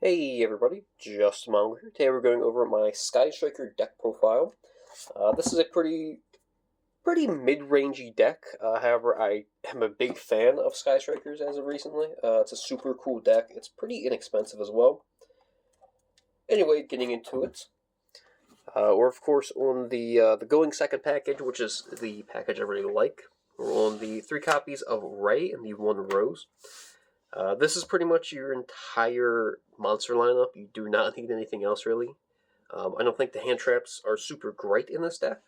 Hey everybody, Just Mongo here. Today we're going over my Sky Striker deck profile. This is a pretty mid-rangey deck. However, I am a big fan of Sky Strikers as of recently. It's a super cool deck. It's pretty inexpensive as well. Anyway, getting into it. We're of course on the Going Second package, which is the package I really like. We're on the 3 copies of Ray and the 1 Rose. This is pretty much your entire monster lineup. You do not need anything else, really. I don't think the hand traps are super great in this deck.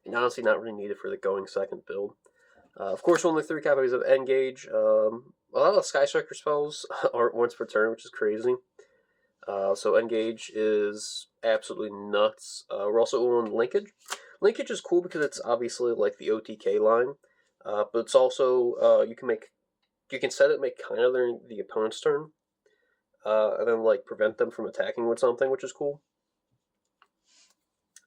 And honestly, not really needed for the Going Second build. Of course, only 3 copies of Engage. A lot of Sky Striker spells are once per turn, which is crazy. So Engage is absolutely nuts. We're also on Linkage. Linkage is cool because it's obviously like the OTK line. But it's also, you can set it make kind of the opponent's turn, and then like prevent them from attacking with something, which is cool.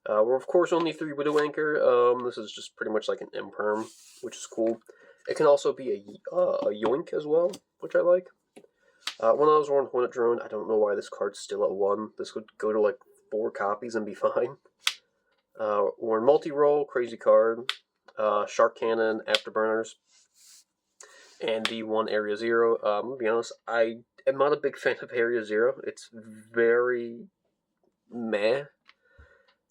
We're of course only 3 Widow Anchor. This is just pretty much like an Imperm, which is cool. It can also be a Yoink as well, which I like. When I was on Hornet Drone, I don't know why this card's still at 1. This would go to like 4 copies and be fine. Or Multi-Roll, crazy card. Shark Cannon, Afterburners, and the 1 Area Zero. I'm gonna be honest, I am not a big fan of Area Zero. It's very meh.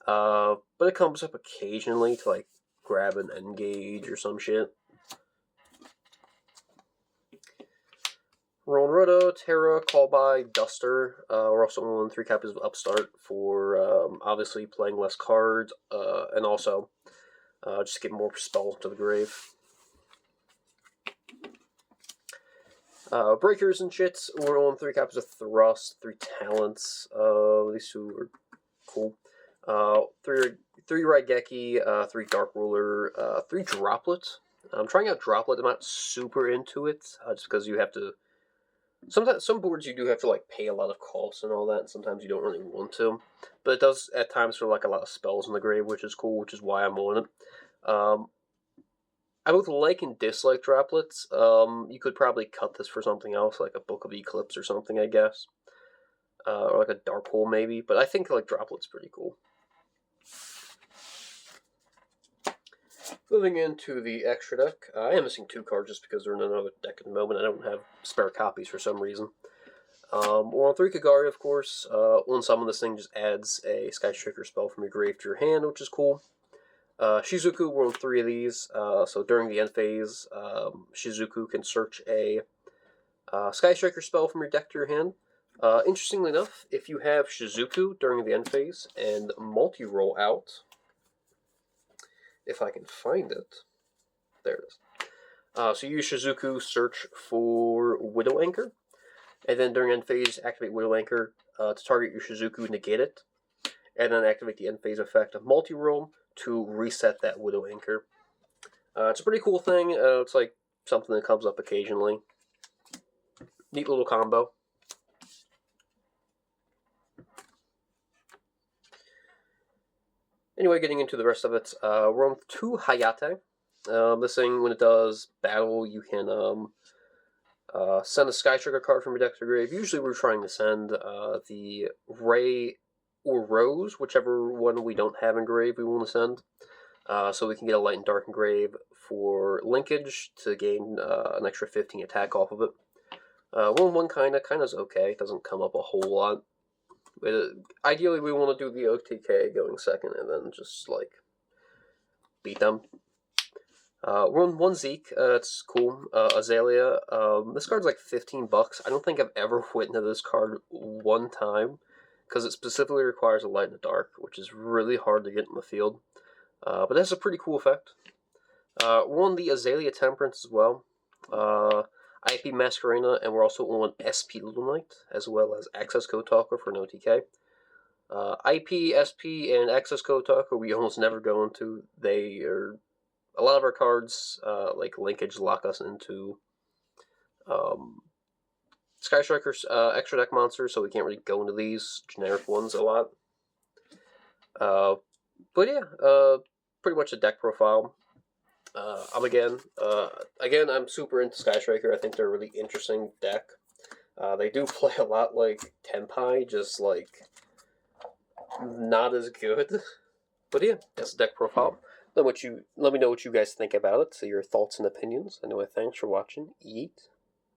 But it comes up occasionally to like grab an Engage or some shit. We're on Roto, Terra, Callby, Duster. We're also on 3 copies of Upstart for obviously playing less cards, and also just get more spells to the grave. Breakers and shits. We're on 3 copies of Thrust, 3 Talents. These 2 are cool. 3 Raigeki, 3 Dark Ruler, 3 Droplet. I'm trying out Droplet. I'm not super into it, just because you have to. Sometimes some boards you do have to like pay a lot of costs and all that, and sometimes you don't really want to. But it does at times for like a lot of spells in the grave, which is cool, which is why I'm on it. I both like and dislike Droplets. You could probably cut this for something else, like a Book of Eclipse or something, I guess. Or like a Dark Hole maybe, but I think like Droplet's pretty cool. Moving into the extra deck, I am missing 2 cards just because they're in another deck at the moment. I don't have spare copies for some reason. We're on 3 Kagari, of course. One summon, this thing just adds a Sky Striker spell from your grave to your hand, which is cool. Shizuku, we're on 3 of these. So during the end phase, Shizuku can search a Sky Striker spell from your deck to your hand. Interestingly enough, if you have Shizuku during the end phase and multi-roll out, if I can find it, there it is. So you use Shizuku, search for Widow Anchor, and then during end phase, activate Widow Anchor to target your Shizuku, negate it, and then activate the end phase effect of multi-roll to reset that Widow Anchor. It's a pretty cool thing. It's like something that comes up occasionally. Neat little combo. Anyway, getting into the rest of it, we're on 2 Hayate. This thing, when it does battle, you can send a Sky Striker card from your deck to your grave. Usually we're trying to send the Ray or Rose, whichever one we don't have in grave we want to send. So we can get a Light and Dark Engrave for linkage to gain an extra 15 attack off of it. 1/1 kinda's okay. It doesn't come up a whole lot. But, ideally, we want to do the OTK going second and then just like beat them. We're on 1 Zeke. It's cool. Azalea. This card's like $15. I don't think I've ever witnessed this card one time because it specifically requires a Light and a Dark, which is really hard to get in the field. But that's a pretty cool effect. We're on the Azalea Temperance as well. IP Masquerena, and we're also on SP Little Knight, as well as Access Code Talker for an OTK. IP, SP, and Access Code Talker we almost never go into. They are... A lot of our cards, like Linkage, lock us into Sky Strikers extra deck monsters, so we can't really go into these generic ones a lot. But yeah, pretty much a deck profile. Again, I'm super into Sky Striker. I think they're a really interesting deck. They do play a lot like Tenpai, just like not as good. But yeah, that's the deck profile. Let me know what you guys think about it. So your thoughts and opinions. Anyway, thanks for watching. Eat.